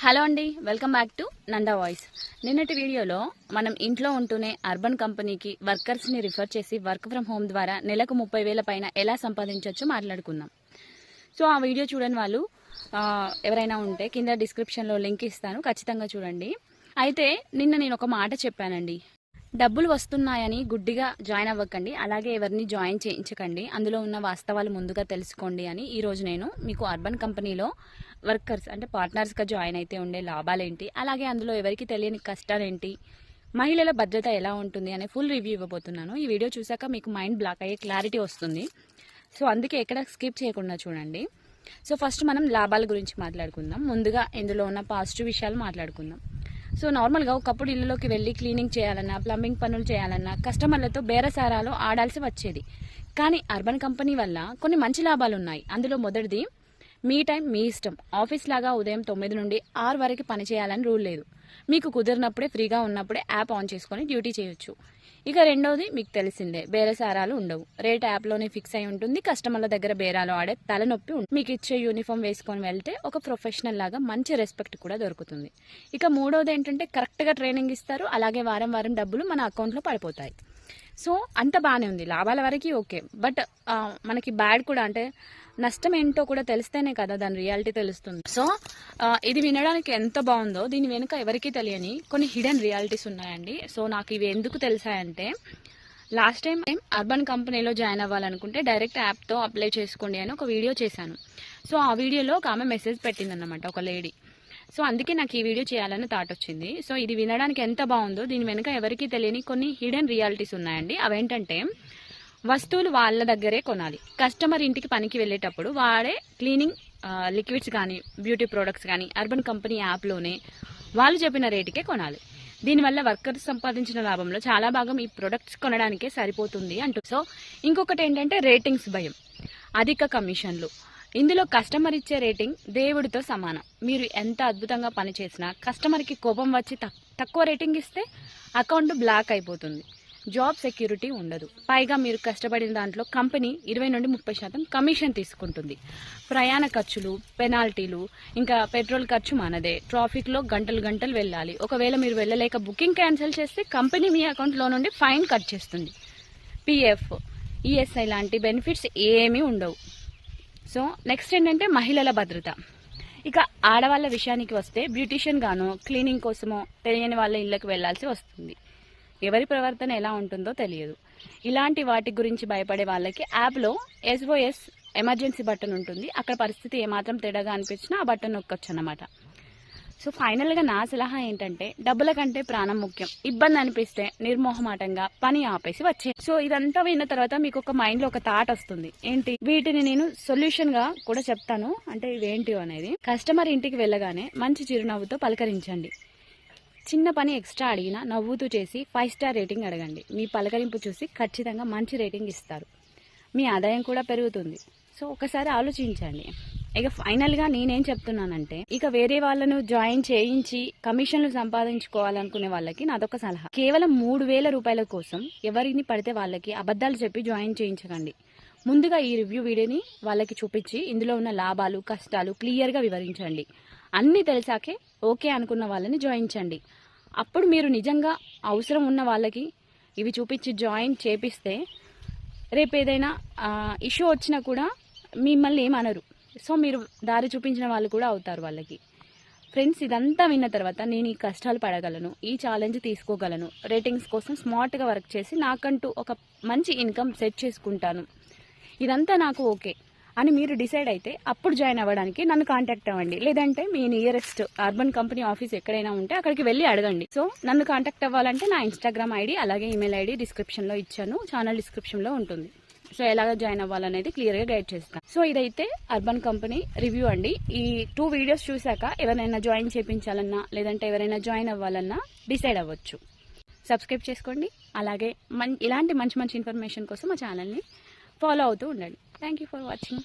Hello అండి, welcome back to Nanda voice. నిన్నటి వీడియోలో మనం ఇంట్లో ఉంటూనే అర్బన్ కంపెనీకి వర్కర్స్ని రిఫర్ చేసి వర్క్ ఫ్రమ్ హోమ్ ద్వారా నెలకు 30,000 పైన ఎలా సంపాదించవచ్చో మాట్లాడుకుందాం. సో ఆ వీడియో చూడని వాళ్ళు ఎవరైనా ఉంటే కింద డిస్క్రిప్షన్లో లింక్ ఇస్తాను, ఖచ్చితంగా చూడండి. అయితే నిన్న నేను ఒక మాట చెప్పానండి, డబ్బులు వస్తున్నాయని గుడ్డిగా జాయిన్ అవ్వకండి, అలాగే ఎవరిని జాయిన్ చేయించకండి, అందులో ఉన్న వాస్తవాలు ముందుగా తెలుసుకోండి అని ఈరోజు నేను మీకు అర్బన్ కంపెనీలో వర్కర్స్ అంటే పార్ట్నర్స్గా జాయిన్ అయితే ఉండే లాభాలేంటి, అలాగే అందులో ఎవరికి తెలియని కష్టాలేంటి, మహిళల భద్రత ఎలా ఉంటుంది అనే ఫుల్ రివ్యూ ఇవ్వబోతున్నాను. ఈ వీడియో చూసాక మీకు మైండ్ బ్లాక్ అయ్యే క్లారిటీ వస్తుంది. సో అందుకే ఎక్కడ స్కిప్ చేయకుండా చూడండి. సో ఫస్ట్ మనం లాభాల గురించి మాట్లాడుకుందాం. ముందుగా ఇందులో ఉన్న పాజిటివ్ విషయాలు మాట్లాడుకుందాం. సో నార్మల్గా ఒకప్పుడు ఇళ్ళలోకి వెళ్ళి క్లీనింగ్ చేయాలన్నా, ప్లంబింగ్ పనులు చేయాలన్నా కస్టమర్లతో బేరసారాలు ఆడాల్సి వచ్చేది. కానీ అర్బన్ కంపెనీ వల్ల కొన్ని మంచి లాభాలు ఉన్నాయి. అందులో మొదటిది, మీ టైం మీ ఇష్టం. ఆఫీస్ లాగా ఉదయం 9 నుండి 6 వరకు పని చేయాలని రూల్ లేదు. మీకు కుదిరినప్పుడే, ఫ్రీగా ఉన్నప్పుడే యాప్ ఆన్ చేసుకొని డ్యూటీ చేయొచ్చు. ఇక రెండోది మీకు తెలిసిందే, బేరసారాలు ఉండవు. రేట్ యాప్లోనే ఫిక్స్ అయి ఉంటుంది. కస్టమర్ల దగ్గర బేరాలు ఆడే తలనొప్పి ఉంటుంది. మీకు ఇచ్చే యూనిఫామ్ వేసుకొని వెళ్తే ఒక ప్రొఫెషనల్ లాగా మంచి రెస్పెక్ట్ కూడా దొరుకుతుంది. ఇక మూడోది ఏంటంటే, కరెక్ట్గా ట్రైనింగ్ ఇస్తారు, అలాగే వారం వారం డబ్బులు మన అకౌంట్లో పడిపోతాయి. సో అంత బాగానే ఉంది, లాభాల వరకు ఓకే. బట్ మనకి బ్యాడ్ కూడా, అంటే నష్టం ఏంటో కూడా తెలిస్తేనే కదా దాని రియాలిటీ తెలుస్తుంది. సో ఇది వినడానికి ఎంత బాగుందో, దీని వెనుక ఎవరికీ తెలియని కొన్ని హిడెన్ రియాలిటీస్ ఉన్నాయండి. సో నాకు ఇవి ఎందుకు తెలిసాయంటే, లాస్ట్ టైం అర్బన్ కంపెనీలో జాయిన్ అవ్వాలనుకుంటే డైరెక్ట్ యాప్తో అప్లై చేసుకోండి అని ఒక వీడియో చేశాను. సో ఆ వీడియోలో ఒక ఆమె మెసేజ్ పెట్టిందన్నమాట, ఒక లేడీ. సో అందుకే నాకు ఈ వీడియో చేయాలని థాట్ వచ్చింది. సో ఇది వినడానికి ఎంత బాగుందో, దీని వెనుక ఎవరికీ తెలియని కొన్ని హిడెన్ రియాలిటీస్ ఉన్నాయండి. అవేంటంటే, వస్తువులు వాళ్ళ దగ్గరే కొనాలి. కస్టమర్ ఇంటికి పనికి వెళ్ళేటప్పుడు వాడే క్లీనింగ్ లిక్విడ్స్ కానీ, బ్యూటీ ప్రోడక్ట్స్ కానీ అర్బన్ కంపెనీ యాప్లోనే వాళ్ళు చెప్పిన రేటుకే కొనాలి. దీనివల్ల వర్కర్స్ సంపాదించిన లాభంలో చాలా భాగం ఈ ప్రొడక్ట్స్ కొనడానికే సరిపోతుంది అంటూ. సో ఇంకొకటి ఏంటంటే, రేటింగ్స్ భయం, అధిక కమిషన్లు. ఇందులో కస్టమర్ ఇచ్చే రేటింగ్ దేవుడితో సమానం. మీరు ఎంత అద్భుతంగా పనిచేసినా కస్టమర్కి కోపం వచ్చి తక్కువ రేటింగ్ ఇస్తే అకౌంట్ బ్లాక్ అయిపోతుంది. జాబ్ సెక్యూరిటీ ఉండదు. పైగా మీరు కష్టపడిన దాంట్లో కంపెనీ 20 నుండి 30% కమిషన్ తీసుకుంటుంది. ప్రయాణ ఖర్చులు, పెనాల్టీలు, ఇంకా పెట్రోల్ ఖర్చు మనదే. ట్రాఫిక్లో గంటలు వెళ్ళాలి. ఒకవేళ మీరు వెళ్ళలేక బుకింగ్ క్యాన్సిల్ చేస్తే కంపెనీ మీ అకౌంట్లో నుండి ఫైన్ కట్ చేస్తుంది. పిఎఫ్, ఈఎస్ఐ లాంటి బెనిఫిట్స్ ఏమీ ఉండవు. సో నెక్స్ట్ ఏంటంటే, మహిళల భద్రత. ఇక ఆడవాళ్ళ విషయానికి వస్తే, బ్యూటీషియన్ గానో క్లీనింగ్ కోసమో తెలియని వాళ్ళ ఇళ్ళకి వెళ్లాల్సి వస్తుంది. ఎవరి ప్రవర్తన ఎలా ఉంటుందో తెలియదు. ఇలాంటి వాటి గురించి భయపడే వాళ్ళకి యాప్లో SOS ఎమర్జెన్సీ బటన్ ఉంటుంది. అక్కడ పరిస్థితి ఏమాత్రం తేడాగా అనిపించినా ఆ బటన్ నొక్కొచ్చు అన్నమాట. సో ఫైనల్గా నా సలహా ఏంటంటే, డబ్బుల కంటే ప్రాణం ముఖ్యం. ఇబ్బంది అనిపిస్తే నిర్మోహమాటంగా పని ఆపేసి వచ్చే. సో ఇదంతా విన్న తర్వాత మీకు ఒక మైండ్లో ఒక థాట్ వస్తుంది, ఏంటి, వీటిని నేను సొల్యూషన్గా కూడా చెప్తాను, అంటే ఇవేంటి అనేది. కస్టమర్ ఇంటికి వెళ్ళగానే మంచి చిరునవ్వుతో పలకరించండి. చిన్న పని ఎక్స్ట్రా అడిగినా నవ్వుతూ చేసి 5 స్టార్ రేటింగ్ అడగండి. మీ పలకరింపు చూసి ఖచ్చితంగా మంచి రేటింగ్ ఇస్తారు. మీ ఆదాయం కూడా పెరుగుతుంది. సో ఒకసారి ఆలోచించండి. ఇక ఫైనల్గా నేనేం చెప్తున్నానంటే, ఇక వేరే వాళ్ళను జాయిన్ చేయించి కమిషన్లు సంపాదించుకోవాలనుకునే వాళ్ళకి నాదొక సలహా. కేవలం 3,000 రూపాయల కోసం ఎవరిని పడితే వాళ్ళకి అబద్ధాలు చెప్పి జాయిన్ చేయించకండి. ముందుగా ఈ రివ్యూ వీడియోని వాళ్ళకి చూపించి ఇందులో ఉన్న లాభాలు, కష్టాలు క్లియర్గా వివరించండి. అన్నీ తెలిసాకే ఓకే అనుకున్న వాళ్ళని జాయించండి. అప్పుడు మీరు నిజంగా అవసరం ఉన్న వాళ్ళకి ఇవి చూపించి జాయిన్ చేపిస్తే రేపు ఏదైనా ఇష్యూ వచ్చినా కూడా మిమ్మల్ని ఏమనరు. సో మీరు దారి చూపించిన వాళ్ళు కూడా అవుతారు వాళ్ళకి. ఫ్రెండ్స్, ఇదంతా విన్న తర్వాత నేను ఈ కష్టాలు పడగలను, ఈ ఛాలెంజ్ తీసుకోగలను, రేటింగ్స్ కోసం స్మార్ట్గా వర్క్ చేసి నాకంటూ ఒక మంచి ఇన్కమ్ సెట్ చేసుకుంటాను, ఇదంతా నాకు ఓకే అని మీరు డిసైడ్ అయితే అప్పుడు జాయిన్ అవ్వడానికి నన్ను కాంటాక్ట్ అవ్వండి. లేదంటే మీ నియరెస్ట్ అర్బన్ కంపెనీ ఆఫీస్ ఎక్కడైనా ఉంటే అక్కడికి వెళ్ళి అడగండి. సో నన్ను కాంటాక్ట్ అవ్వాలంటే నా ఇన్స్టాగ్రామ్ ఐడి అలాగే ఈమెయిల్ ఐడి డిస్క్రిప్షన్లో ఇచ్చాను, ఛానల్ డిస్క్రిప్షన్లో ఉంటుంది. సో ఎలాగ జాయిన్ అవ్వాలనేది క్లియర్గా గైడ్ చేస్తాను. సో ఇదైతే అర్బన్ కంపెనీ రివ్యూ అండి. ఈ 2 వీడియోస్ చూశాక ఎవరైనా జాయిన్ చేయించాలన్నా, లేదంటే ఎవరైనా జాయిన్ అవ్వాలన్నా డిసైడ్ అవ్వచ్చు. సబ్స్క్రైబ్ చేసుకోండి. అలాగే ఇలాంటి మంచి ఇన్ఫర్మేషన్ కోసం మా ఛానల్ని ఫాలో అవుతూ ఉండండి. Thank you for watching.